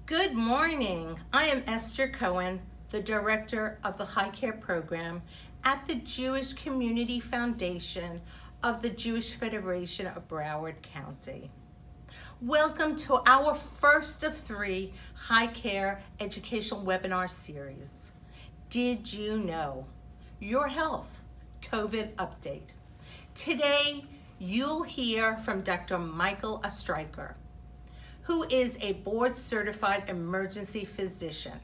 Good morning. I am Esther Cohen, the Director of the High Care Program at the Jewish Community Foundation of the Jewish Federation of Broward County. Welcome to our first of 3 High Care Educational Webinar Series. Did you know? Your Health COVID Update. Today, you'll hear from Dr. Michael Estreicher, who is a board-certified emergency physician.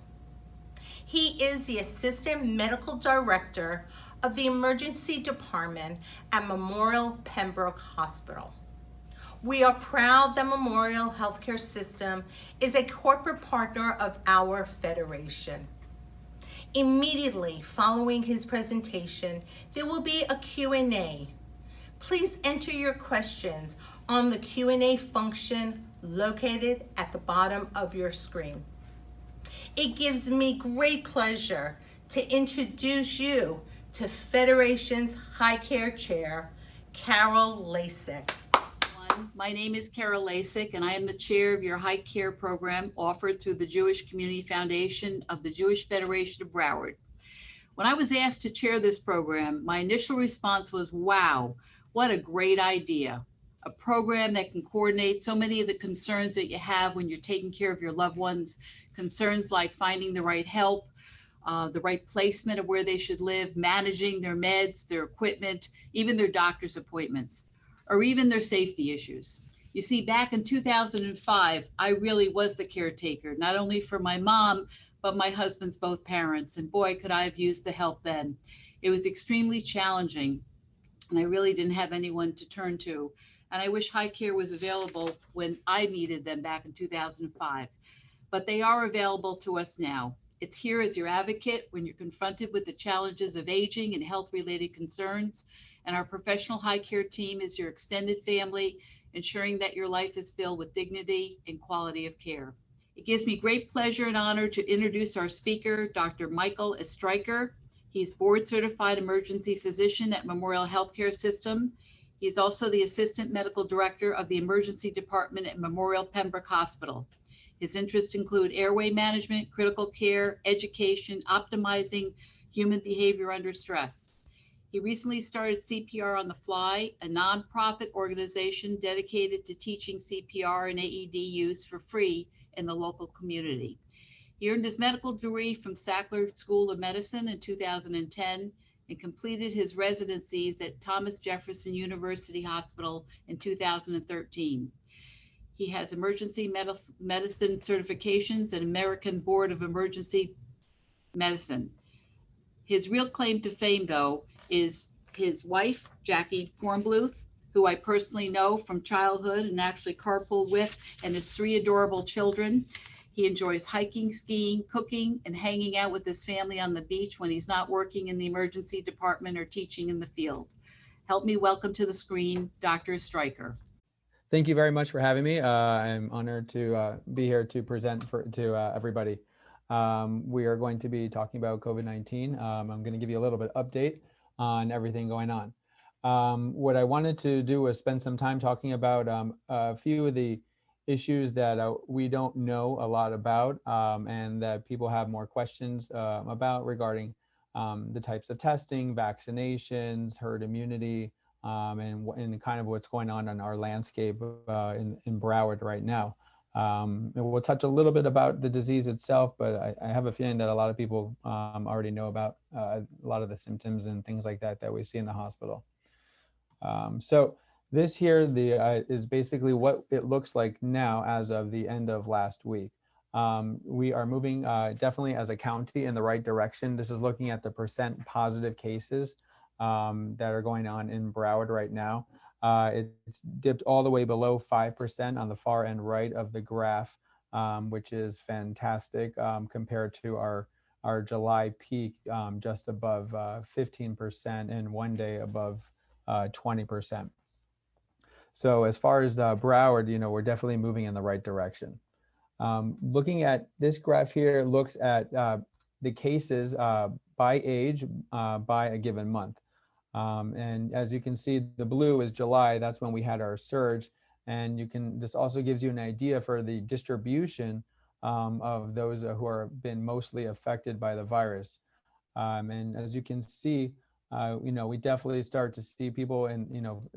He is the Assistant Medical Director of the Emergency Department at Memorial Pembroke Hospital. We are proud that Memorial Healthcare System is a corporate partner of our federation. Immediately following his presentation, there will be a Q&A. Please enter your questions on the Q&A function located at the bottom of your screen. It gives me great pleasure to introduce you to Federation's High Care Chair, Carol Lasik. My name is Carol Lasik, and I am the chair of your High Care program offered through the Jewish Community Foundation of the Jewish Federation of Broward. When I was asked to chair this program, my initial response was, wow, what a great idea. A program that can coordinate so many of the concerns that you have when you're taking care of your loved ones, concerns like finding the right help, the right placement of where they should live, managing their meds, their equipment, even their doctor's appointments, or even their safety issues. You see, back in 2005, I really was the caretaker, not only for my mom, but my husband's both parents. And boy, could I have used the help then. It was extremely challenging, and I really didn't have anyone to turn to. And I wish High Care was available when I needed them back in 2005. But they are available to us now. It's here as your advocate when you're confronted with the challenges of aging and health-related concerns. And our professional High Care team is your extended family, ensuring that your life is filled with dignity and quality of care. It gives me great pleasure and honor to introduce our speaker, Dr. Michael Estreicher. He's board-certified emergency physician at Memorial Healthcare System. He's also the Assistant Medical Director of the Emergency Department at Memorial Pembroke Hospital. His interests include airway management, critical care, education, optimizing human behavior under stress. He recently started CPR on the Fly, a nonprofit organization dedicated to teaching CPR and AED use for free in the local community. He earned his medical degree from Sackler School of Medicine in 2010 and completed his residencies at Thomas Jefferson University Hospital in 2013. He has emergency medicine certifications and American Board of Emergency Medicine. His real claim to fame, though, is his wife, Jackie Kornbluth, who I personally know from childhood and actually carpool with, and his 3 adorable children. He enjoys hiking, skiing, cooking, and hanging out with his family on the beach when he's not working in the emergency department or teaching in the field. Help me welcome to the screen, Dr. Estreicher. Thank you very much for having me. I'm honored to be here to present to everybody. We are going to be talking about COVID-19. I'm going to give you a little bit update on everything going on. What I wanted to do was spend some time talking about a few of the issues that we don't know a lot about, and that people have more questions about regarding the types of testing, vaccinations, herd immunity, and kind of what's going on our landscape in Broward right now. And we'll touch a little bit about the disease itself, but I have a feeling that a lot of people already know about a lot of the symptoms and things like that that we see in the hospital. So this here is basically what it looks like now as of the end of last week. We are moving definitely as a county in the right direction. This is looking at the percent positive cases that are going on in Broward right now. It's dipped all the way below 5% on the far end right of the graph, which is fantastic compared to our July peak just above 15% and one day above 20%. So as far as Broward, we're definitely moving in the right direction. Looking at this graph here, looks at the cases by age by a given month. And as you can see, the blue is July. That's when we had our surge. And this also gives you an idea for the distribution of those who are been mostly affected by the virus. And as you can see, we definitely start to see people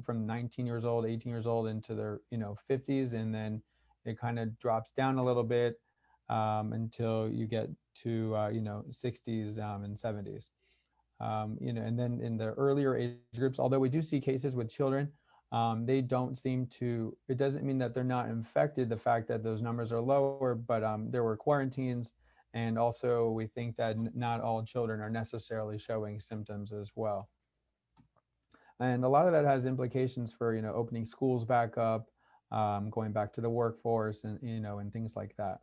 from 19 years old, 18 years old into their, 50s, and then it kind of drops down a little bit until you get to, 60s and 70s. And then in the earlier age groups, although we do see cases with children, they don't seem to, it doesn't mean that they're not infected, the fact that those numbers are lower, but there were quarantines. And also we think that not all children are necessarily showing symptoms as well. And a lot of that has implications for, opening schools back up, going back to the workforce and things like that.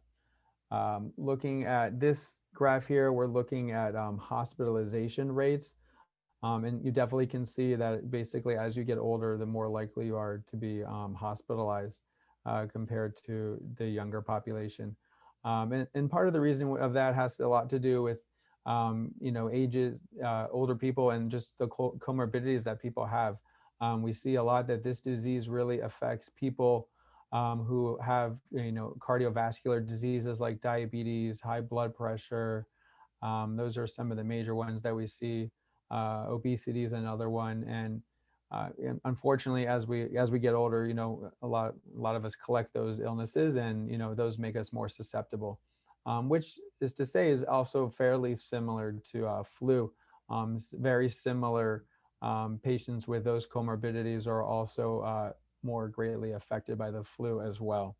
Looking at this graph here, we're looking at hospitalization rates. And you definitely can see that basically as you get older, the more likely you are to be hospitalized compared to the younger population. And part of the reason of that has a lot to do with, ages, older people, and just the comorbidities that people have. We see a lot that this disease really affects people who have, cardiovascular diseases like diabetes, high blood pressure. Those are some of the major ones that we see. Obesity is another one, and unfortunately, as we get older, a lot of us collect those illnesses, and those make us more susceptible. Which is to say is also fairly similar to flu. Very similar. Patients with those comorbidities are also more greatly affected by the flu as well.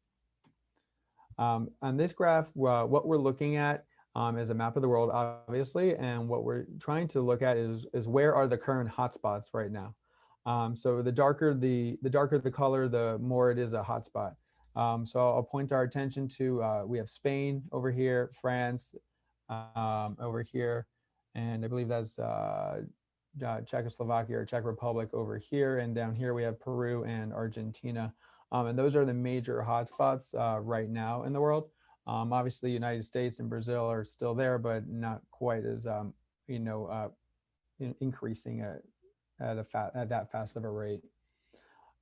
On this graph, what we're looking at is a map of the world, obviously, and what we're trying to look at is where are the current hotspots right now. So the darker the color, the more it is a hotspot. So I'll point our attention to we have Spain over here, France over here, and I believe that's Czechoslovakia or Czech Republic over here, and down here we have Peru and Argentina. And those are the major hotspots right now in the world. Obviously, United States and Brazil are still there, but not quite as increasing at that fast of a rate.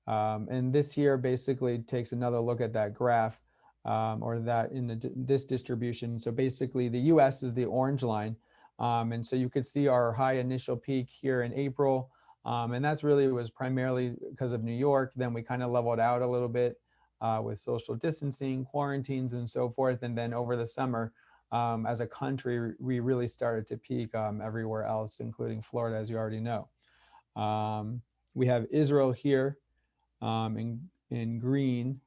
And this here basically takes another look at that graph or that in this distribution. So basically, the U.S. is the orange line, and so you could see our high initial peak here in April. And that's really was primarily because of New York. Then we kind of leveled out a little bit with social distancing, quarantines, and so forth. And then over the summer, as a country, we really started to peak everywhere else, including Florida, as you already know. We have Israel here in green.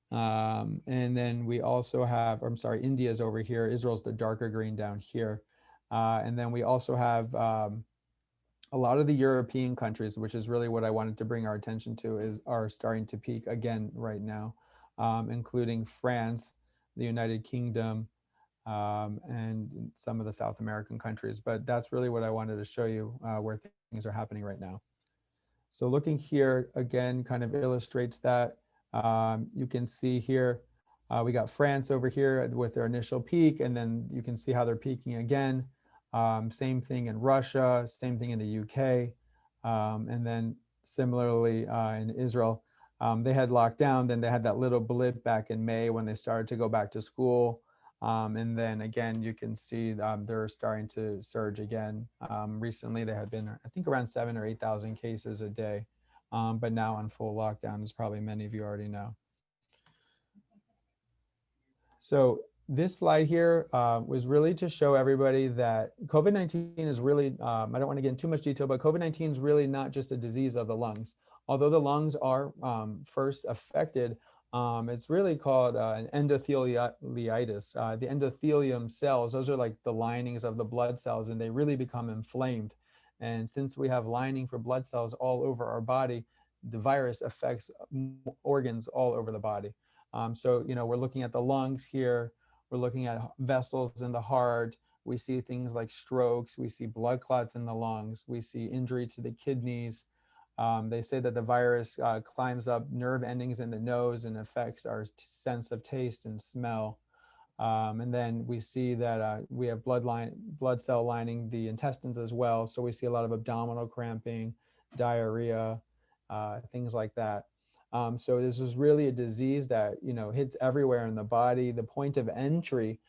And then we also have, I'm sorry, India's over here. Israel's the darker green down here. And then we also have a lot of the European countries, which is really what I wanted to bring our attention to, are starting to peak again right now, including France, the United Kingdom, and some of the South American countries. But that's really what I wanted to show you where things are happening right now. So looking here, again, kind of illustrates that. You can see here We got France over here with their initial peak, and then you can see how they're peaking again. Same thing in Russia, same thing in the UK, and then similarly in Israel. They had locked down, then they had that little blip back in May when they started to go back to school. And then again, you can see they're starting to surge again. Recently, they had been, I think, around 7,000 or 8,000 cases a day, but now on full lockdown, as probably many of you already know. So this slide here was really to show everybody that COVID-19 is really, I don't want to get into too much detail, but COVID-19 is really not just a disease of the lungs. Although the lungs are first affected, it's really called an endotheliitis. The endothelium cells, those are like the linings of the blood cells, and they really become inflamed. And since we have lining for blood cells all over our body, the virus affects organs all over the body. So, we're looking at the lungs here. We're looking at vessels in the heart. We see things like strokes. We see blood clots in the lungs. We see injury to the kidneys. They say that the virus climbs up nerve endings in the nose and affects our sense of taste and smell. And then we see that we have blood cell lining the intestines as well. So we see a lot of abdominal cramping, diarrhea, things like that. So this is really a disease that hits everywhere in the body. The point of entry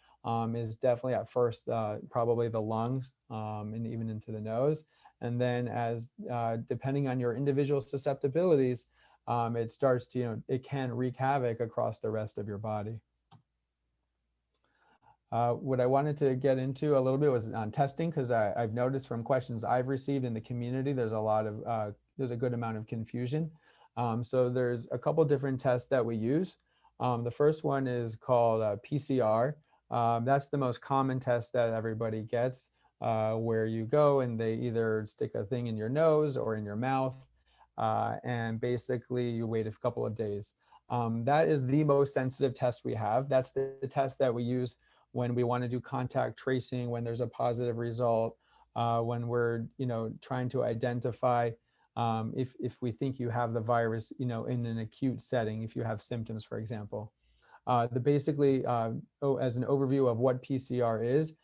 is definitely at first probably the lungs and even into the nose. And then as depending on your individual susceptibilities, it starts to, it can wreak havoc across the rest of your body. What I wanted to get into a little bit was on testing, because I've noticed from questions I've received in the community, there's a good amount of confusion. So there's a couple different tests that we use. The first one is called PCR. That's the most common test that everybody gets, where you go and they either stick a thing in your nose or in your mouth, and basically you wait a couple of days. That is the most sensitive test we have. That's the test that we use when we want to do contact tracing, when there's a positive result, when we're trying to identify if we think you have the virus, in an acute setting, if you have symptoms, for example. Basically, as an overview of what PCR is,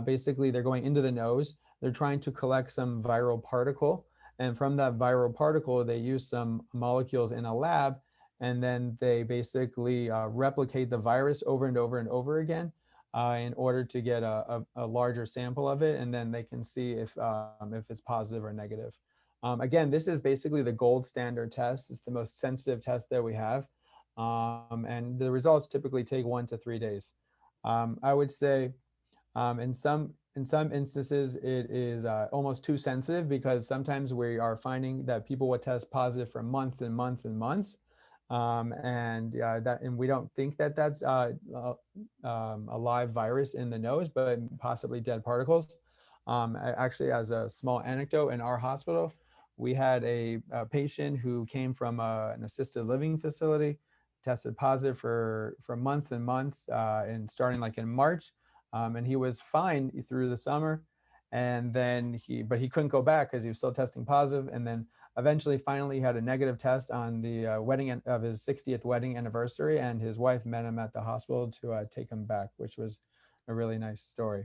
basically they're going into the nose, they're trying to collect some viral particle, and from that viral particle, they use some molecules in a lab, and then they basically replicate the virus over and over and over again in order to get a larger sample of it, and then they can see if it's positive or negative. Again, this is basically the gold standard test. It's the most sensitive test that we have. And the results typically take 1 to 3 days. I would say in some instances, it is almost too sensitive, because sometimes we are finding that people will test positive for months and months and months. And we don't think that that's a live virus in the nose, but possibly dead particles. Actually, as a small anecdote, in our hospital, we had a patient who came from an assisted living facility, tested positive for months and months, and starting like in March, and he was fine through the summer, and then but he couldn't go back because he was still testing positive, and then eventually, finally, he had a negative test on the wedding of his 60th wedding anniversary, and his wife met him at the hospital to take him back, which was a really nice story.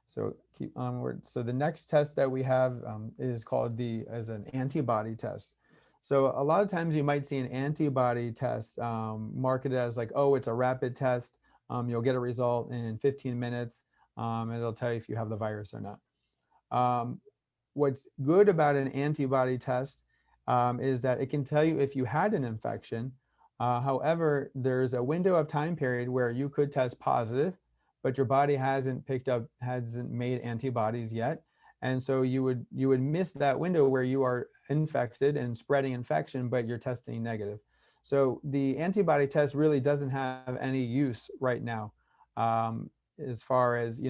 So keep onward. So the next test that we have is called as an antibody test. So a lot of times you might see an antibody test marketed as like, oh, it's a rapid test. You'll get a result in 15 minutes, and it'll tell you if you have the virus or not. What's good about an antibody test is that it can tell you if you had an infection. However, there's a window of time period where you could test positive, but your body hasn't made antibodies yet. And so you would miss that window where you are infected and spreading infection, but you're testing negative. So the antibody test really doesn't have any use right now, as far as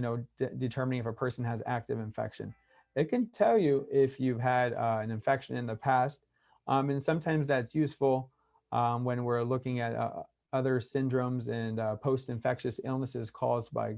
determining if a person has active infection. It can tell you if you've had an infection in the past, and sometimes that's useful when we're looking at other syndromes and post-infectious illnesses caused by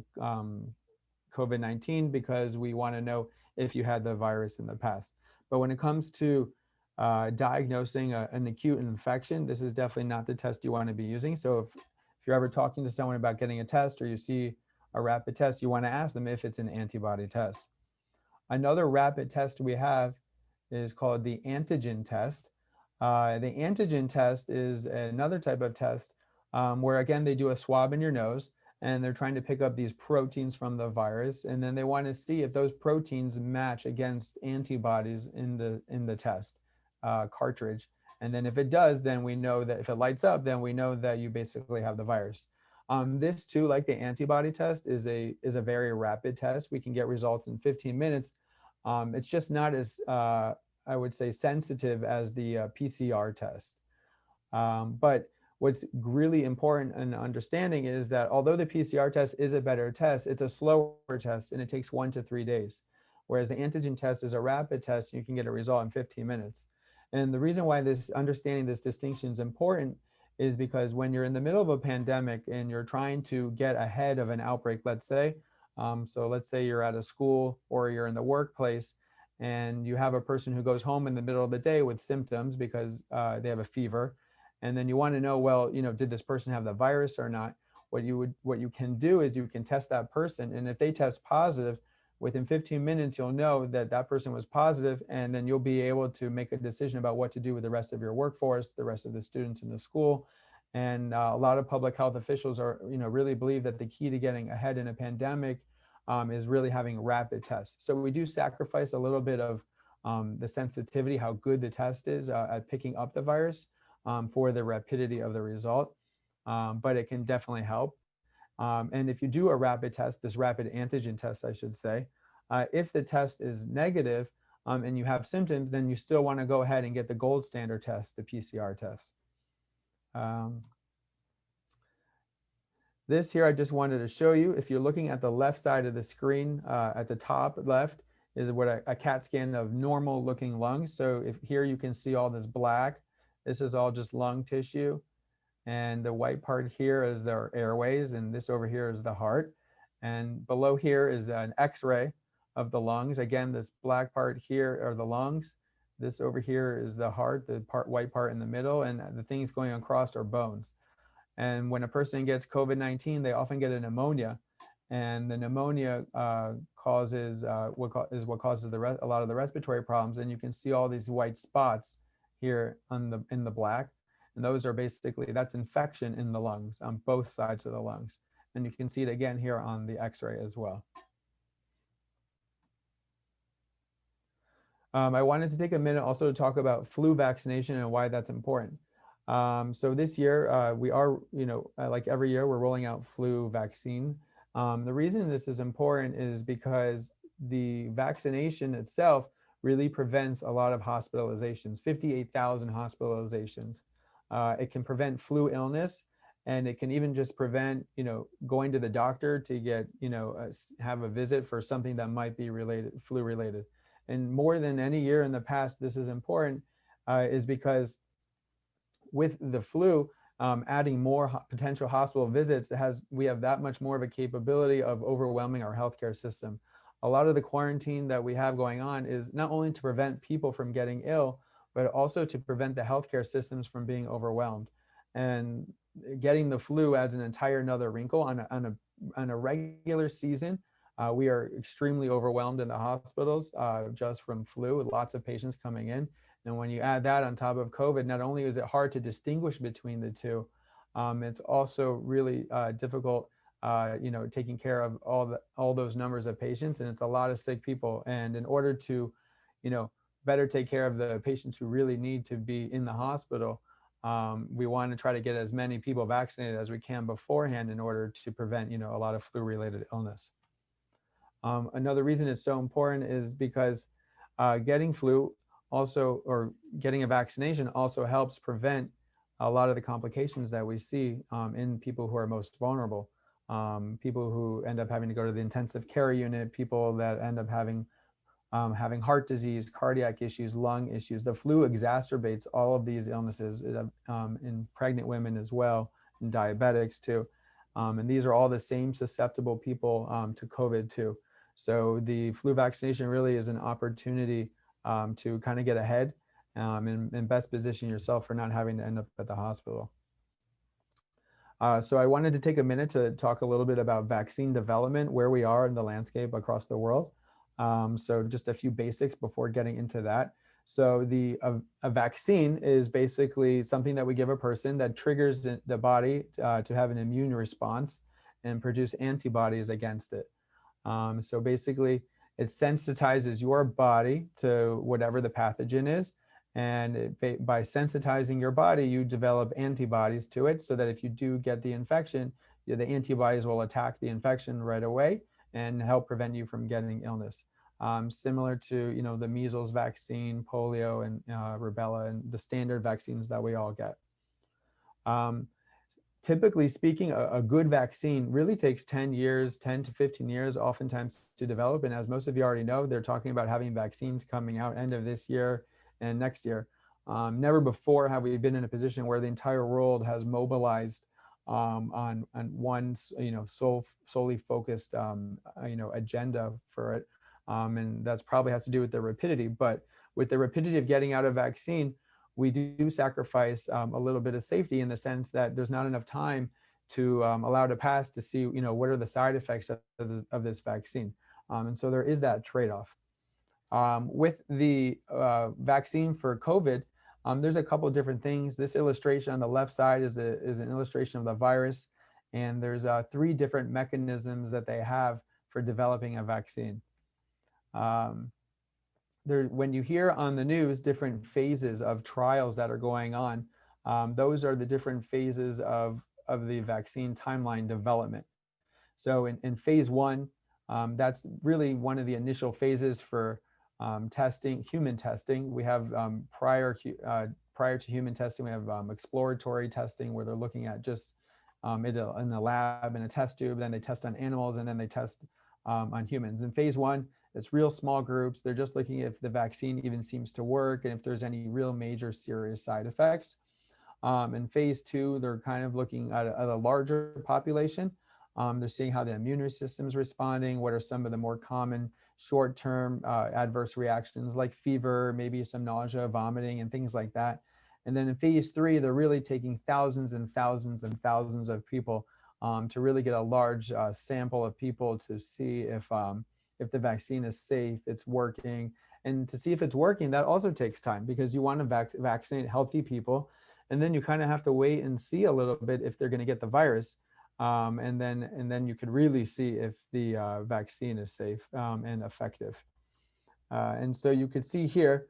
COVID-19, because we want to know if you had the virus in the past. But when it comes to diagnosing an acute infection, this is definitely not the test you want to be using. So if you're ever talking to someone about getting a test, or you see a rapid test, you want to ask them if it's an antibody test. Another rapid test we have is called the antigen test. The antigen test is another type of test where, again, they do a swab in your nose, and they're trying to pick up these proteins from the virus, and then they want to see if those proteins match against antibodies in the test cartridge. And then if it does, then we know that if it lights up, then we know that you basically have the virus. This too, like the antibody test, is a very rapid test. We can get results in 15 minutes. It's just not as I would say sensitive as the PCR test. But what's really important in understanding is that although the PCR test is a better test, it's a slower test and it takes 1 to 3 days. Whereas the antigen test is a rapid test, you can get a result in 15 minutes. And the reason why understanding this distinction is important is because when you're in the middle of a pandemic and you're trying to get ahead of an outbreak, let's say, so let's say you're at a school or you're in the workplace, and you have a person who goes home in the middle of the day with symptoms because they have a fever, and then you want to know, well, did this person have the virus or not? What you can do is you can test that person, and if they test positive, within 15 minutes you'll know that that person was positive, and then you'll be able to make a decision about what to do with the rest of your workforce, the rest of the students in the school. And a lot of public health officials are, really believe that the key to getting ahead in a pandemic is really having rapid tests. So we do sacrifice a little bit of the sensitivity, how good the test is at picking up the virus for the rapidity of the result, but it can definitely help. And if you do a rapid test, this rapid antigen test, I should say, if the test is negative and you have symptoms, then you still want to go ahead and get the gold standard test, the PCR test. This here, I just wanted to show you. If you're looking at the left side of the screen, at the top left is what a CAT scan of normal looking lungs. So if here you can see all this black, this is all just lung tissue. And the white part here is their airways, and this over here is the heart. And below here is an X-ray of the lungs. Again, this black part here are the lungs. This over here is the heart, the white part in the middle, and the things going across are bones. And when a person gets COVID-19, they often get a pneumonia, and the pneumonia causes what causes a lot of the respiratory problems. And you can see all these white spots here in the black. And those are basically, that's infection in the lungs on both sides of the lungs. And you can see it again here on the X-ray as well. I wanted to take a minute also to talk about flu vaccination and why that's important. So this year, we are, like every year, we're rolling out flu vaccine. The reason this is important is because the vaccination itself really prevents a lot of hospitalizations, 58,000 hospitalizations. It can prevent flu illness, and it can even just prevent, going to the doctor to get, have a visit for something that might be flu related. And more than any year in the past, this is important, is because with the flu, adding more potential hospital visits, we have that much more of a capability of overwhelming our healthcare system. A lot of the quarantine that we have going on is not only to prevent people from getting ill, but also to prevent the healthcare systems from being overwhelmed. And getting the flu adds an entire another wrinkle. On a regular season, we are extremely overwhelmed in the hospitals just from flu, with lots of patients coming in. And when you add that on top of COVID, not only is it hard to distinguish between the two, it's also really difficult, taking care of all those numbers of patients, and it's a lot of sick people. And in order to, better take care of the patients who really need to be in the hospital, we want to try to get as many people vaccinated as we can beforehand in order to prevent, a lot of flu-related illness. Another reason it's so important is because getting flu also, or getting a vaccination also helps prevent a lot of the complications that we see in people who are most vulnerable. People who end up having to go to the intensive care unit, people that end up having heart disease, cardiac issues, lung issues. The flu exacerbates all of these illnesses in pregnant women as well, and diabetics too. And these are all the same susceptible people to COVID too. So the flu vaccination really is an opportunity to kind of get ahead and best position yourself for not having to end up at the hospital. So I wanted to take a minute to talk a little bit about vaccine development, where we are in the landscape across the world. So just a few basics before getting into that. So a vaccine is basically something that we give a person that triggers the body to have an immune response and produce antibodies against it. So basically, it sensitizes your body to whatever the pathogen is. And by sensitizing your body, you develop antibodies to it so that if you do get the infection, the antibodies will attack the infection right away and help prevent you from getting illness. Similar to the measles vaccine, polio, and rubella, and the standard vaccines that we all get. Typically speaking, a good vaccine really takes 10 to 15 years oftentimes to develop. And as most of you already know, they're talking about having vaccines coming out end of this year and next year. Never before have we been in a position where the entire world has mobilized on one solely focused agenda for it. And that's probably has to do with the rapidity. But with the rapidity of getting out a vaccine, we do sacrifice a little bit of safety in the sense that there's not enough time to allow it to pass to see, what are the side effects of this vaccine. And so there is that trade-off. With the vaccine for COVID, there's a couple of different things. This illustration on the left side is an illustration of the virus, and there's 3 different mechanisms that they have for developing a vaccine. When you hear on the news different phases of trials that are going on, those are the different phases of the vaccine timeline development. So in phase 1, that's really one of the initial phases for human testing. We have prior to human testing, we have exploratory testing where they're looking at just in the lab in a test tube, then they test on animals, and then they test on humans. In phase 1, it's real small groups. They're just looking if the vaccine even seems to work and if there's any real major serious side effects. In phase 2, they're kind of looking at a larger population. They're seeing how the immune system is responding, what are some of the more common short-term adverse reactions like fever, maybe some nausea, vomiting, and things like that. And then in phase 3, they're really taking thousands and thousands and thousands of people to really get a large sample of people to see if the vaccine is safe, it's working. And to see if it's working, that also takes time because you want to vaccinate healthy people. And then you kind of have to wait and see a little bit if they're going to get the virus. And then you could really see if the vaccine is safe and effective. And so you could see here,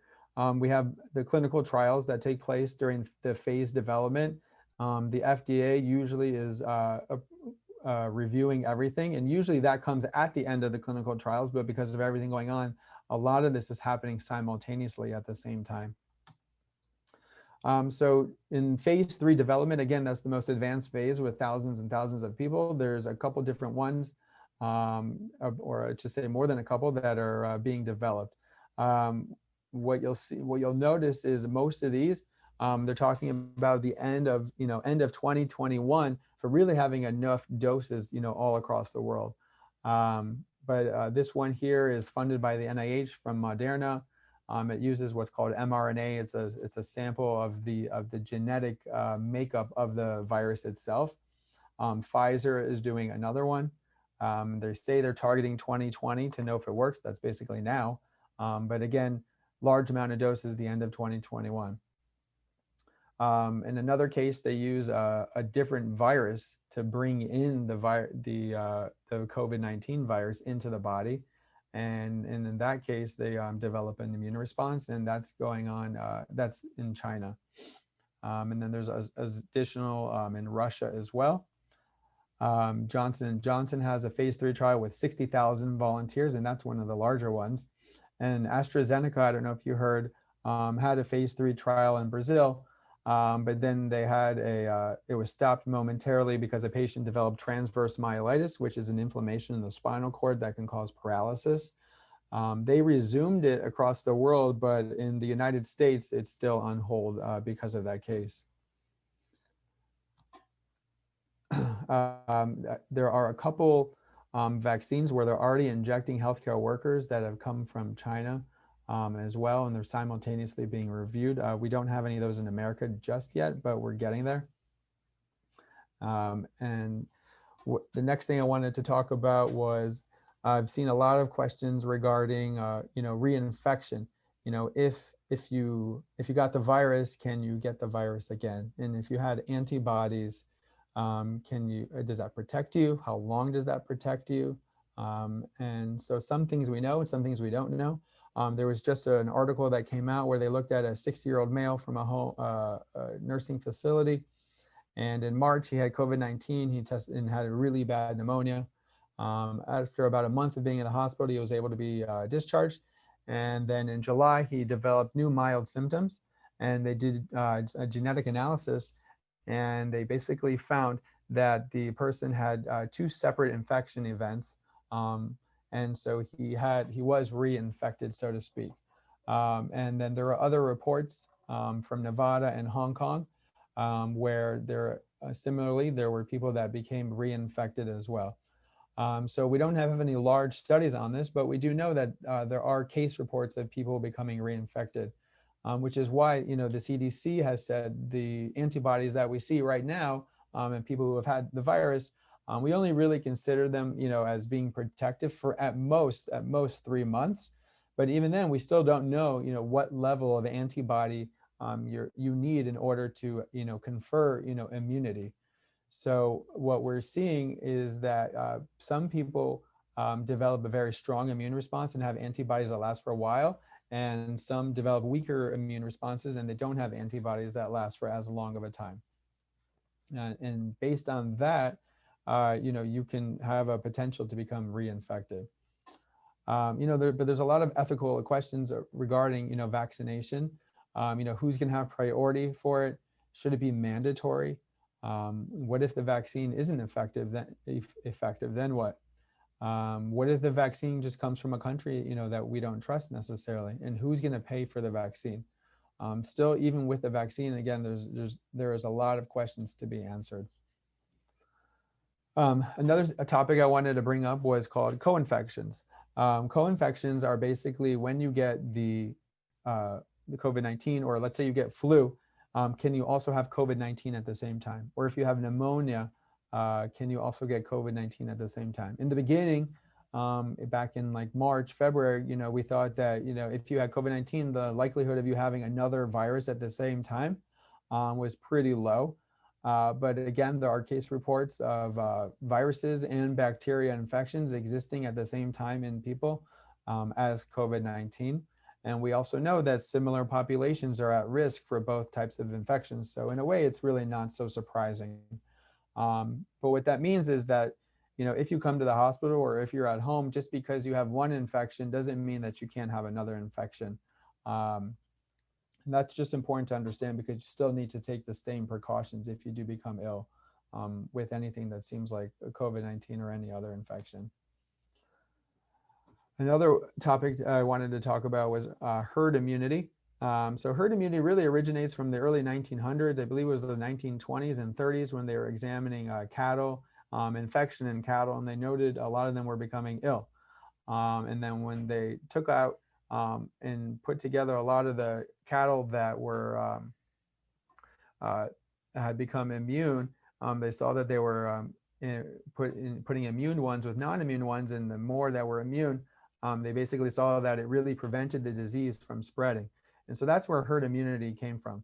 we have the clinical trials that take place during the phase development. The FDA usually is reviewing everything, and usually that comes at the end of the clinical trials, but because of everything going on, a lot of this is happening simultaneously at the same time. So in phase 3 development, again, that's the most advanced phase with thousands and thousands of people. There's a couple different ones, or to say more than a couple that are being developed. What you'll notice is most of these, they're talking about the end of 2021 for really having enough doses, all across the world. But this one here is funded by the NIH from Moderna. It uses what's called mRNA. It's a sample of the genetic makeup of the virus itself. Pfizer is doing another one. They say they're targeting 2020 to know if it works. That's basically now. But again, large amount of doses the end of 2021. In another case, they use a different virus to bring in the COVID-19 virus into the body. And in that case, they develop an immune response, and that's going on, that's in China. And then there's additional in Russia as well. Johnson & Johnson has a phase 3 trial with 60,000 volunteers, and that's one of the larger ones. And AstraZeneca, I don't know if you heard, had a phase 3 trial in Brazil, but then they had it was stopped momentarily because a patient developed transverse myelitis, which is an inflammation in the spinal cord that can cause paralysis. They resumed it across the world, but in the United States, it's still on hold because of that case. There are a couple vaccines where they're already injecting healthcare workers that have come from China. as well, and they're simultaneously being reviewed. We don't have any of those in America just yet, but we're getting there. And the next thing I wanted to talk about was I've seen a lot of questions regarding reinfection. If you got the virus, can you get the virus again? And if you had antibodies, does that protect you? How long does that protect you? And so some things we know and some things we don't know. There was just an article that came out where they looked at a 60-year-old male from a nursing facility. And in March, he had COVID-19. He tested and had a really bad pneumonia. After about a month of being in the hospital, he was able to be discharged. And then in July, he developed new mild symptoms. And they did a genetic analysis. And they basically found that the person had 2 separate infection events. And so he was reinfected, so to speak. And then there are other reports from Nevada and Hong Kong where similarly, there were people that became reinfected as well. So we don't have any large studies on this, but we do know that there are case reports of people becoming reinfected, which is why the CDC has said the antibodies that we see right now in people who have had the virus, we only really consider them as being protective for at most 3 months. But even then, we still don't know what level of antibody you need in order to confer immunity. So what we're seeing is that some people develop a very strong immune response and have antibodies that last for a while, and some develop weaker immune responses and they don't have antibodies that last for as long of a time. And based on that, you can have a potential to become reinfected. But there's a lot of ethical questions regarding vaccination. Who's going to have priority for it? Should it be mandatory? What if the vaccine isn't effective? Then what? What if the vaccine just comes from a country that we don't trust necessarily? And who's going to pay for the vaccine? Still, even with the vaccine, again, there is a lot of questions to be answered. Another topic I wanted to bring up was called co-infections. Co-infections are basically when you get the COVID-19, or let's say you get flu, can you also have COVID-19 at the same time? Or if you have pneumonia, can you also get COVID-19 at the same time? In the beginning, back in like March, February, we thought that, if you had COVID-19, the likelihood of you having another virus at the same time was pretty low. But again, there are case reports of viruses and bacteria infections existing at the same time in people as COVID-19. And we also know that similar populations are at risk for both types of infections. So in a way, it's really not so surprising. But what that means is that, if you come to the hospital or if you're at home, just because you have one infection doesn't mean that you can't have another infection. And that's just important to understand, because you still need to take the same precautions if you do become ill with anything that seems like COVID-19 or any other infection. Another topic I wanted to talk about was herd immunity. So herd immunity really originates from the early 1900s. I believe it was the 1920s and 30s when they were examining cattle, infection in cattle, and they noted a lot of them were becoming ill. And then when they took out and put together a lot of the cattle that were had become immune, they saw that they were putting immune ones with non-immune ones, and the more that were immune, they basically saw that it really prevented the disease from spreading. And so that's where herd immunity came from.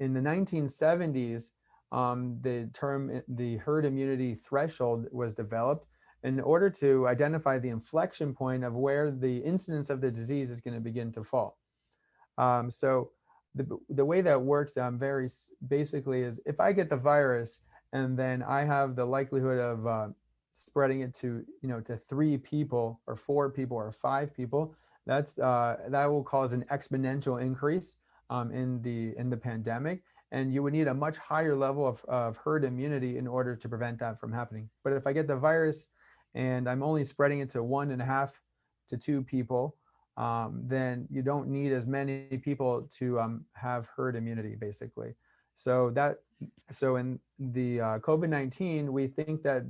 In the 1970s, the herd immunity threshold was developed in order to identify the inflection point of where the incidence of the disease is going to begin to fall. So the way that works very basically is, if I get the virus and then I have the likelihood of spreading it to 3 people or 4 people or 5 people, that will cause an exponential increase in the pandemic, and you would need a much higher level of herd immunity in order to prevent that from happening. But if I get the virus and I'm only spreading it to 1.5 to 2 people, then you don't need as many people to have herd immunity, basically. So in the COVID-19, we think that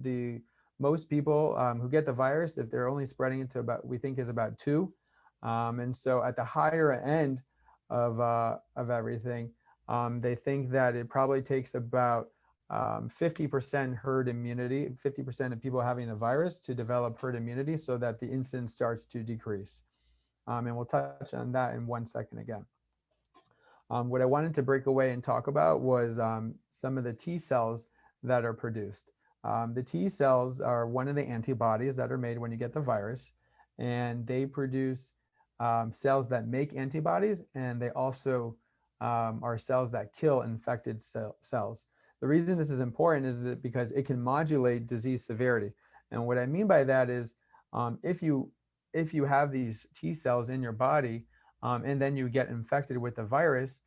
most people who get the virus, if they're only spreading it to we think is about 2. And so at the higher end of everything, they think that it probably takes about 50% herd immunity, 50% of people having the virus to develop herd immunity so that the incidence starts to decrease. And we'll touch on that in 1 second again. What I wanted to break away and talk about was some of the T cells that are produced. The T cells are one of the antibodies that are made when you get the virus, and they produce cells that make antibodies, and they also are cells that kill infected cells. The reason this is important is that because it can modulate disease severity. And what I mean by that is if you have these T cells in your body, and then you get infected with the virus,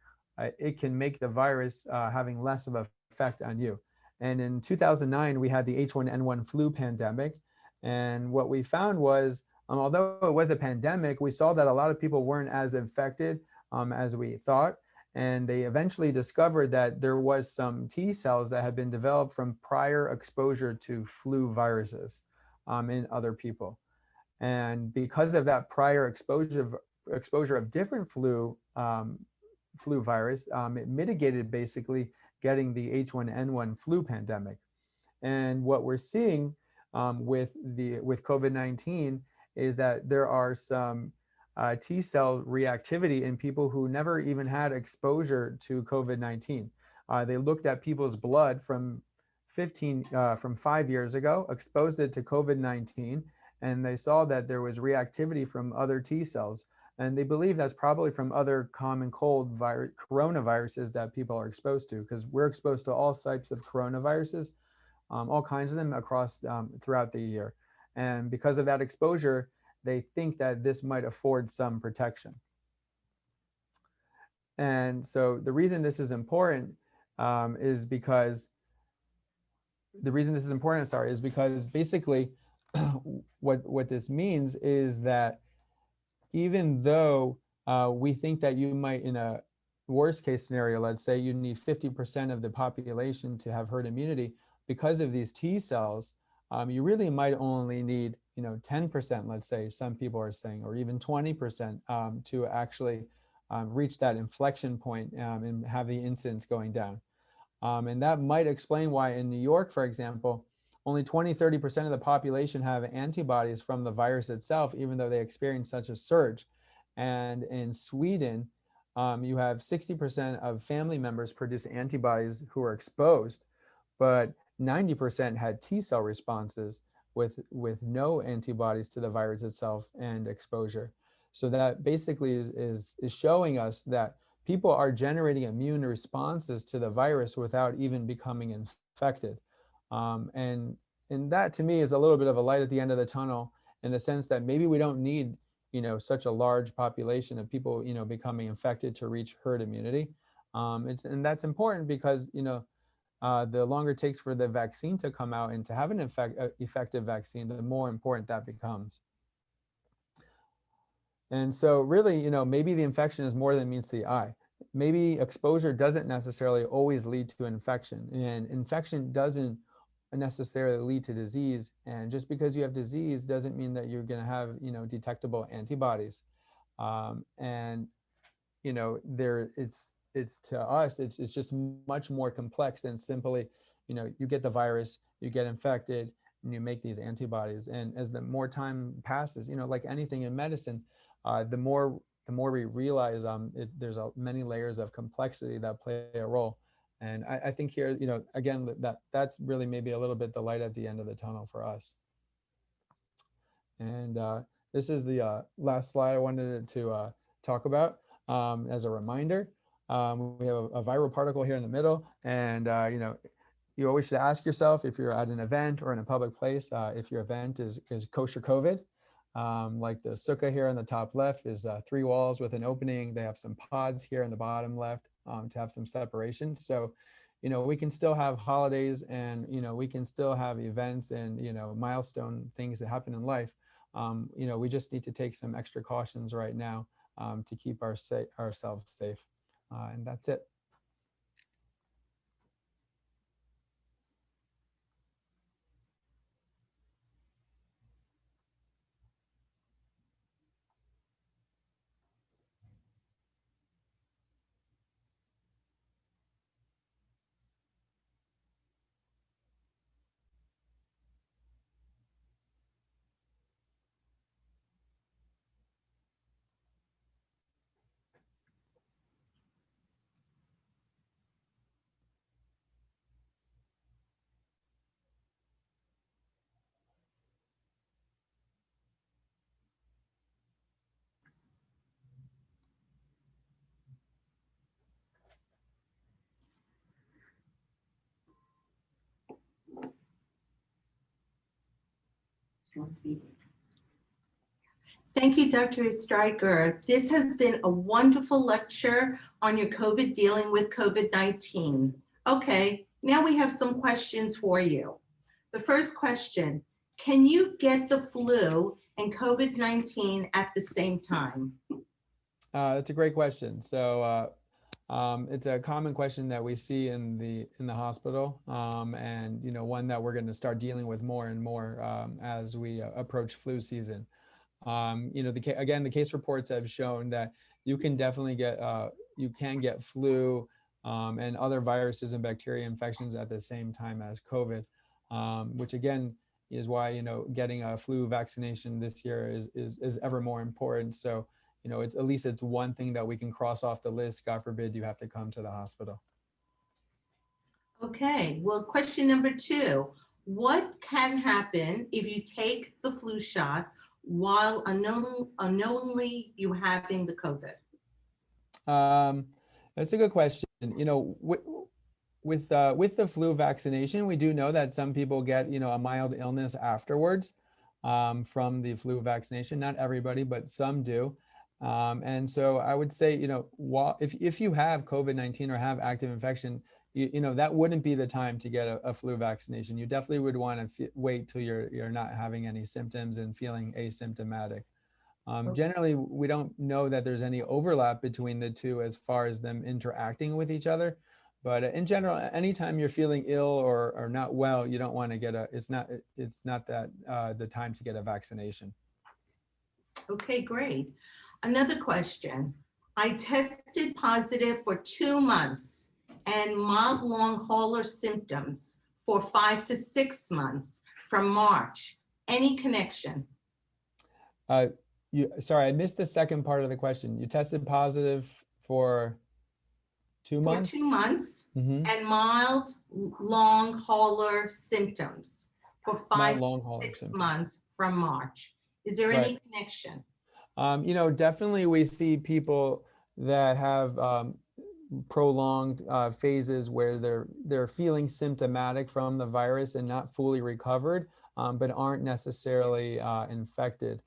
it can make the virus having less of an effect on you. And in 2009, we had the H1N1 flu pandemic. And what we found was, although it was a pandemic, we saw that a lot of people weren't as infected as we thought. And they eventually discovered that there was some T cells that had been developed from prior exposure to flu viruses in other people. And because of that prior exposure of different flu virus, it mitigated basically getting the H1N1 flu pandemic. And what we're seeing with COVID-19 is that there are some T cell reactivity in people who never even had exposure to COVID-19. They looked at people's blood from 5 years ago, exposed it to COVID-19, and they saw that there was reactivity from other T cells. And they believe that's probably from other common cold coronaviruses that people are exposed to, because we're exposed to all types of coronaviruses, all kinds of them across throughout the year. And because of that exposure, they think that this might afford some protection. And so the reason this is important is because basically what this means is that even though we think that you might, in a worst case scenario, let's say you need 50% of the population to have herd immunity, because of these T cells, you really might only need 10%, let's say, some people are saying, or even 20% to actually reach that inflection point and have the incidence going down. And that might explain why in New York, for example, only 20–30% of the population have antibodies from the virus itself, even though they experience such a surge. And in Sweden, you have 60% of family members produce antibodies who are exposed, but 90% had T cell responses with no antibodies to the virus itself and exposure. So that basically is showing us that people are generating immune responses to the virus without even becoming infected. And that to me is a little bit of a light at the end of the tunnel, in the sense that maybe we don't need such a large population of people becoming infected to reach herd immunity. And that's important because the longer it takes for the vaccine to come out and to have an effective vaccine, the more important that becomes. And so really, maybe the infection is more than meets the eye. Maybe exposure doesn't necessarily always lead to infection, and infection doesn't necessarily lead to disease. And just because you have disease doesn't mean that you're going to have, detectable antibodies. And it's to us, it's just much more complex than simply, you get the virus, you get infected, and you make these antibodies. And as the more time passes, like anything in medicine, the more we realize there's many layers of complexity that play a role. And I think here, again, that's really maybe a little bit the light at the end of the tunnel for us. And this is the last slide I wanted to talk about as a reminder. We have a viral particle here in the middle, and you always should ask yourself, if you're at an event or in a public place, if your event is kosher COVID. Like the sukkah here on the top left is 3 walls with an opening. They have some pods here in the bottom left to have some separation. So, we can still have holidays, and, we can still have events and, milestone things that happen in life. We just need to take some extra cautions right now to keep ourselves safe. And that's it. Thank you, Dr. Estreicher. This has been a wonderful lecture on your COVID, dealing with COVID-19. Okay, now we have some questions for you. The first question, can you get the flu and COVID-19 at the same time? That's a great question. So it's a common question that we see in the hospital, and one that we're going to start dealing with more and more as we approach flu season. Again, the case reports have shown that you can definitely get flu and other viruses and bacteria infections at the same time as COVID, which again is why getting a flu vaccination this year is ever more important. So it's at least it's one thing that we can cross off the list. God forbid you have to come to the hospital. Okay, well, question number 2, what can happen if you take the flu shot while unknowingly you having the COVID? That's a good question. With the flu vaccination, we do know that some people get a mild illness afterwards from the flu vaccination. Not everybody, but some do. And so I would say, if you have COVID-19 or have active infection, that wouldn't be the time to get a flu vaccination. You definitely would want to wait till you're not having any symptoms and feeling asymptomatic. Generally, we don't know that there's any overlap between the two as far as them interacting with each other. But in general, anytime you're feeling ill or not well, you don't want to get it's not that the time to get a vaccination. Okay, great. Another question. I tested positive for 2 months and mild long hauler symptoms for 5 to 6 months from March. Any connection? Sorry, I missed the second part of the question. You tested positive for 2 months? For 2 months Mm-hmm. and mild long hauler symptoms for 5 to 6 months from March. Is there any connection? Definitely we see people that have prolonged phases where they're feeling symptomatic from the virus and not fully recovered, but aren't necessarily infected.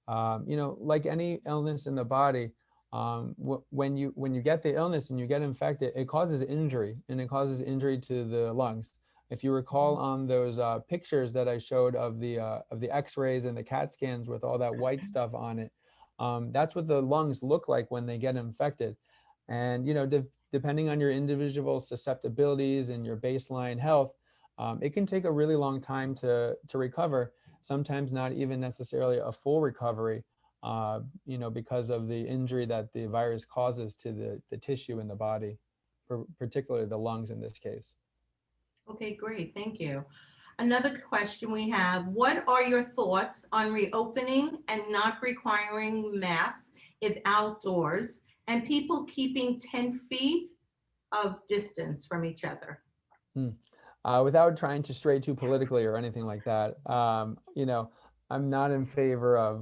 Like any illness in the body, when you get the illness and you get infected, it causes injury, and it causes injury to the lungs. If you recall on those pictures that I showed of the X-rays and the CAT scans with all that white stuff on it, that's what the lungs look like when they get infected. And depending on your individual susceptibilities and your baseline health, it can take a really long time to recover. Sometimes not even necessarily a full recovery, because of the injury that the virus causes to the tissue in the body, particularly the lungs in this case. Okay, great. Thank you. Another question we have, what are your thoughts on reopening and not requiring masks if outdoors and people keeping 10 feet of distance from each other? Without trying to stray too politically or anything like that, I'm not in favor of,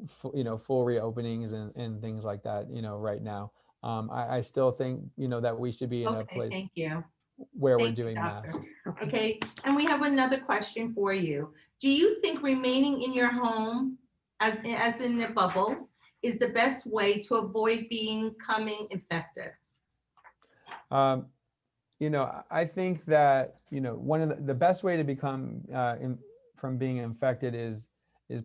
full reopenings and things like that, right now. I still think, that we should be in a place Thank you. where we're Thank you, doing doctor. masks. Okay, and we have another question for you. Do you think remaining in your home as in a bubble is the best way to avoid becoming infected? I think that, one of the best way to become from being infected is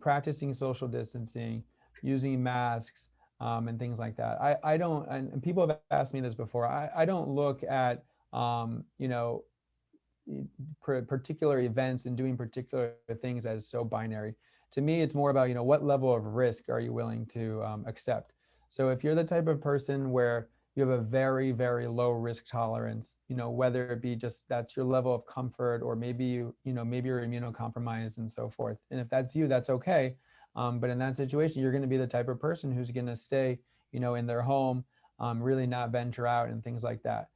practicing social distancing, using masks, and things like that. I don't, and people have asked me this before, I don't look at, particular events and doing particular things as so binary. To me, it's more about, what level of risk are you willing to accept? So if you're the type of person where you have a very, very low risk tolerance, whether it be just that's your level of comfort, or maybe maybe you're immunocompromised and so forth. And if that's you, that's okay. But in that situation, you're going to be the type of person who's going to stay, in their home, really not venture out and things like that.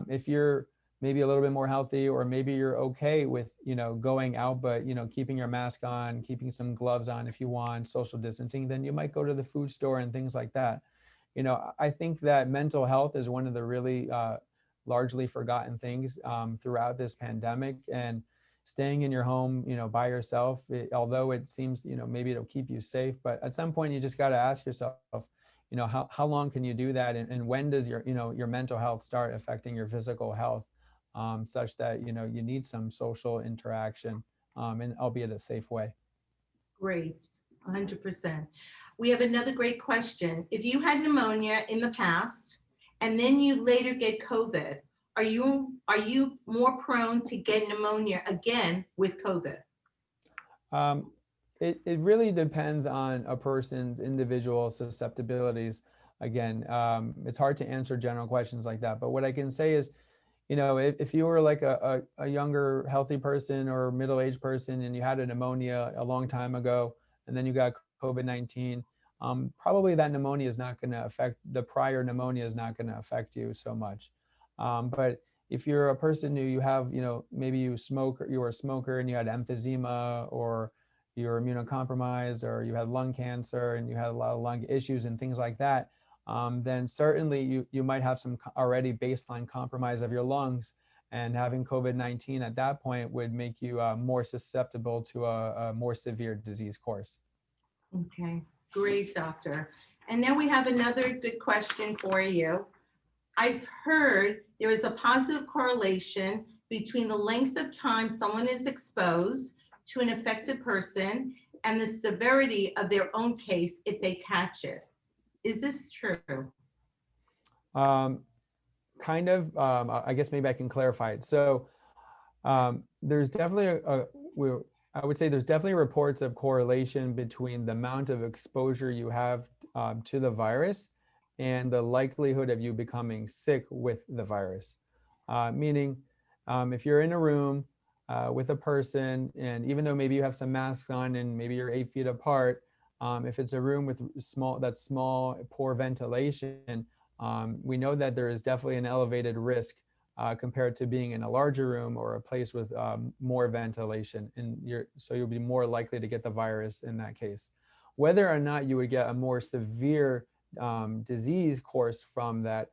If you're maybe a little bit more healthy, or maybe you're okay with, going out, but, keeping your mask on, keeping some gloves on if you want, social distancing, then you might go to the food store and things like that. I think that mental health is one of the really largely forgotten things throughout this pandemic. And staying in your home, by yourself, although it seems, maybe it'll keep you safe, but at some point you just got to ask yourself, how long can you do that? And when does your mental health start affecting your physical health, such that, you need some social interaction, and albeit a safe way. Great, 100%. We have another great question. If you had pneumonia in the past and then you later get COVID, are you more prone to get pneumonia again with COVID? Um, it really depends on a person's individual susceptibilities. Again, it's hard to answer general questions like that, but what I can say is, if you were like a younger healthy person or middle-aged person and you had a pneumonia a long time ago and then you got COVID-19, probably that pneumonia is not going to affect, the prior pneumonia is not going to affect you so much. But if you're a person who you have, maybe you were a smoker and you had emphysema, or you're immunocompromised, or you had lung cancer and you had a lot of lung issues and things like that, then certainly you might have some already baseline compromise of your lungs, and having COVID-19 at that point would make you more susceptible to a more severe disease course. Okay, great, doctor. And now we have another good question for you. I've heard there is a positive correlation between the length of time someone is exposed to an affected person and the severity of their own case if they catch it. Is this true? Kind of, I guess maybe I can clarify it. So there's definitely I would say there's definitely reports of correlation between the amount of exposure you have to the virus and the likelihood of you becoming sick with the virus. Meaning, if you're in a room with a person, and even though maybe you have some masks on and maybe you're 8 feet apart, if it's a room with small, poor ventilation, we know that there is definitely an elevated risk compared to being in a larger room or a place with more ventilation, and so you'll be more likely to get the virus in that case. Whether or not you would get a more severe disease course from that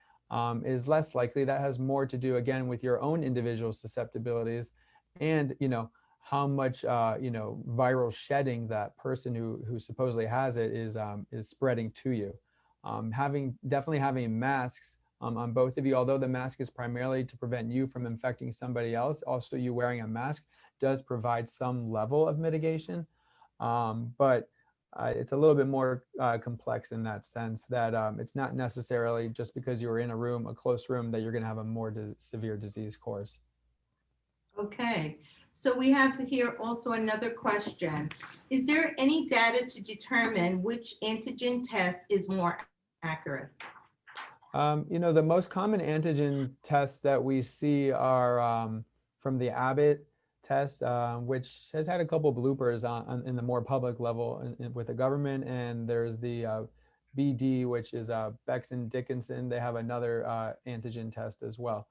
is less likely. That has more to do, again, with your own individual susceptibilities and how much viral shedding that person who supposedly has it is spreading to you. Definitely having masks on both of you, although the mask is primarily to prevent you from infecting somebody else, also you wearing a mask does provide some level of mitigation, but it's a little bit more complex in that sense, that it's not necessarily just because you were in a close room, that you're going to have a more severe disease course. Okay, so we have here also another question. Is there any data to determine which antigen test is more accurate? The most common antigen tests that we see are from the Abbott test, which has had a couple bloopers in the more public level with the government, and there's the BD, which is Becton Dickinson. They have another antigen test as well.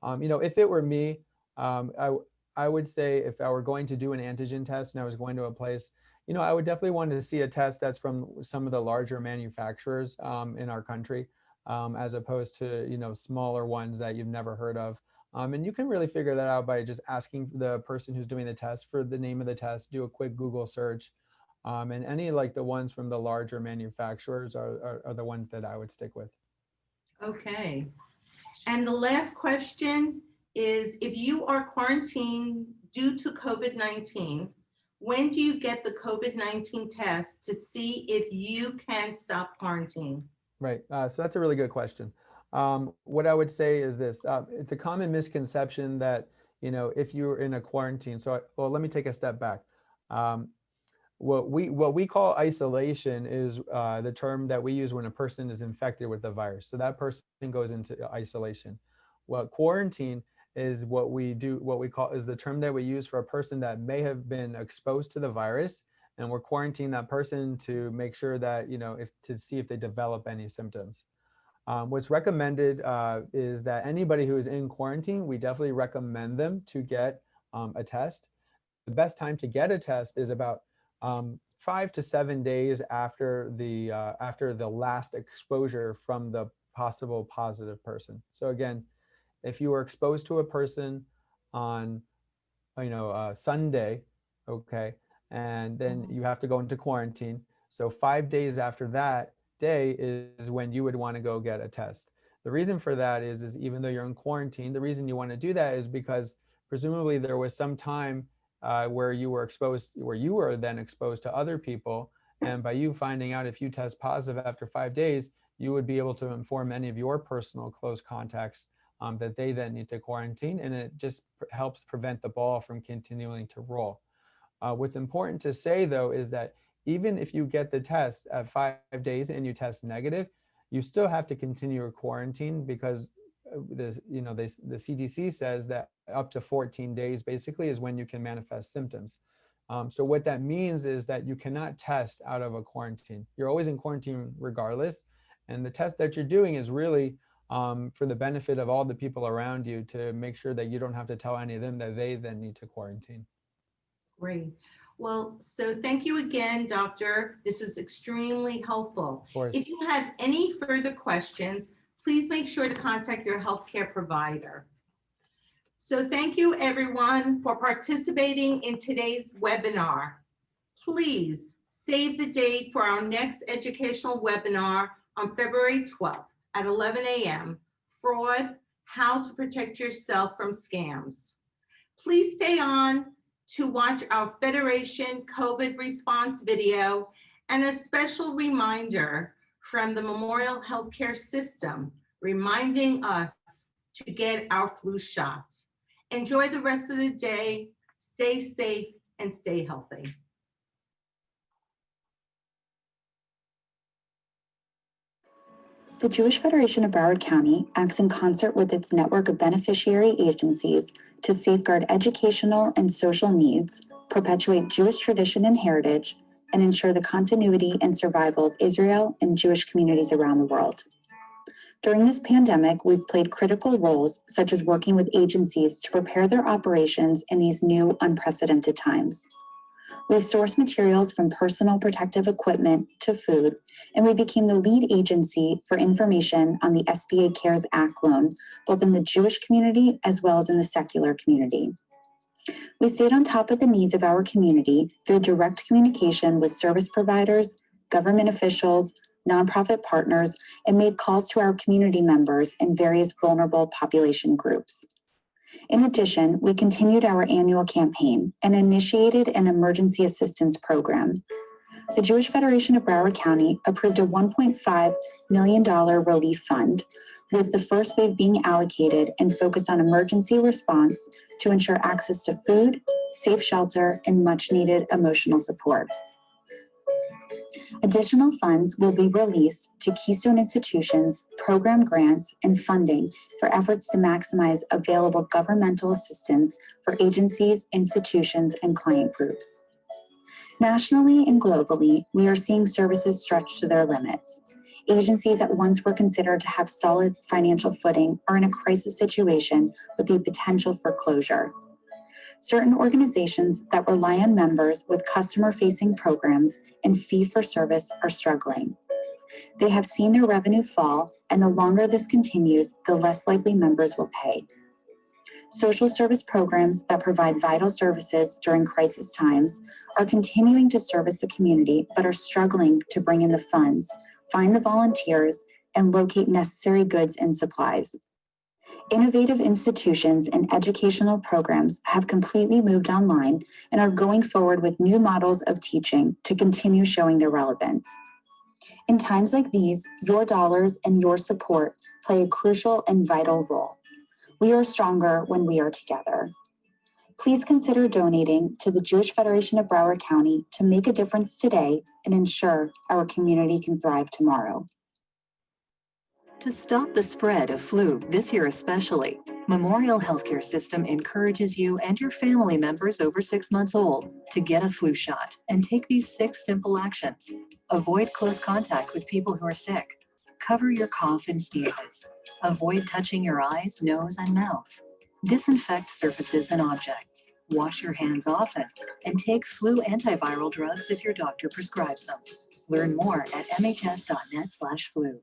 If it were me, I would say if I were going to do an antigen test and I was going to a place, I would definitely want to see a test that's from some of the larger manufacturers in our country, as opposed to smaller ones that you've never heard of. And you can really figure that out by just asking the person who's doing the test for the name of the test, do a quick Google search, and any like the ones from the larger manufacturers are the ones that I would stick with. Okay, and the last question is, if you are quarantined due to COVID-19, when do you get the COVID-19 test to see if you can stop quarantine? Right. So that's a really good question. What I would say is this: it's a common misconception that if you're in a quarantine. Well, let me take a step back. What we call isolation is the term that we use when a person is infected with the virus. So that person goes into isolation. Well, quarantine is what we call is the term that we use for a person that may have been exposed to the virus, and we're quarantining that person to make sure that to see if they develop any symptoms. What's recommended is that anybody who is in quarantine, we definitely recommend them to get a test. The best time to get a test is about 5 to 7 days after the last exposure from the possible positive person. So again, if you were exposed to a person on Sunday, okay, and then you have to go into quarantine. So 5 days after that day is when you would want to go get a test. The reason for that is even though you're in quarantine, the reason you want to do that is because presumably there was some time where you were exposed, where you were then exposed to other people. And by you finding out if you test positive after 5 days, you would be able to inform any of your personal close contacts that they then need to quarantine, and it just helps prevent the ball from continuing to roll. What's important to say though is that even if you get the test at 5 days and you test negative, you still have to continue your quarantine because the CDC says that up to 14 days basically is when you can manifest symptoms. So what that means is that you cannot test out of a quarantine. You're always in quarantine regardless. And the test that you're doing is really for the benefit of all the people around you to make sure that you don't have to tell any of them that they then need to quarantine. Great. Well, so thank you again, Doctor. This was extremely helpful. Of course. If you have any further questions, please make sure to contact your healthcare provider. So thank you everyone for participating in today's webinar. Please save the date for our next educational webinar on February 12th at 11 a.m. Fraud, How to Protect Yourself from Scams. Please stay on to watch our Federation COVID response video and a special reminder from the Memorial Healthcare System reminding us to get our flu shot. Enjoy the rest of the day, stay safe and stay healthy. The Jewish Federation of Broward County acts in concert with its network of beneficiary agencies to safeguard educational and social needs, perpetuate Jewish tradition and heritage, and ensure the continuity and survival of Israel and Jewish communities around the world. During this pandemic, we've played critical roles, such as working with agencies to prepare their operations in these new unprecedented times. We've sourced materials from personal protective equipment to food, and we became the lead agency for information on the SBA CARES Act loan, both in the Jewish community as well as in the secular community. We stayed on top of the needs of our community through direct communication with service providers, government officials, nonprofit partners, and made calls to our community members and various vulnerable population groups. In addition, we continued our annual campaign and initiated an emergency assistance program. The Jewish Federation of Broward County approved a $1.5 million relief fund, with the first wave being allocated and focused on emergency response to ensure access to food, safe shelter, and much-needed emotional support. Additional funds will be released to Keystone institutions, program grants, and funding for efforts to maximize available governmental assistance for agencies, institutions, and client groups. Nationally and globally, we are seeing services stretched to their limits. Agencies that once were considered to have solid financial footing are in a crisis situation with the potential for closure. Certain organizations that rely on members with customer-facing programs and fee-for-service are struggling. They have seen their revenue fall, and the longer this continues, the less likely members will pay. Social service programs that provide vital services during crisis times are continuing to service the community, but are struggling to bring in the funds, find the volunteers, and locate necessary goods and supplies. Innovative institutions and educational programs have completely moved online and are going forward with new models of teaching to continue showing their relevance. In times like these, your dollars and your support play a crucial and vital role. We are stronger when we are together. Please consider donating to the Jewish Federation of Broward County to make a difference today and ensure our community can thrive tomorrow. To stop the spread of flu this year especially, Memorial Healthcare System encourages you and your family members over 6 months old to get a flu shot and take these 6 simple actions. Avoid close contact with people who are sick. Cover your cough and sneezes. Avoid touching your eyes, nose, and mouth. Disinfect surfaces and objects. Wash your hands often and take flu antiviral drugs if your doctor prescribes them. Learn more at mhs.net/flu.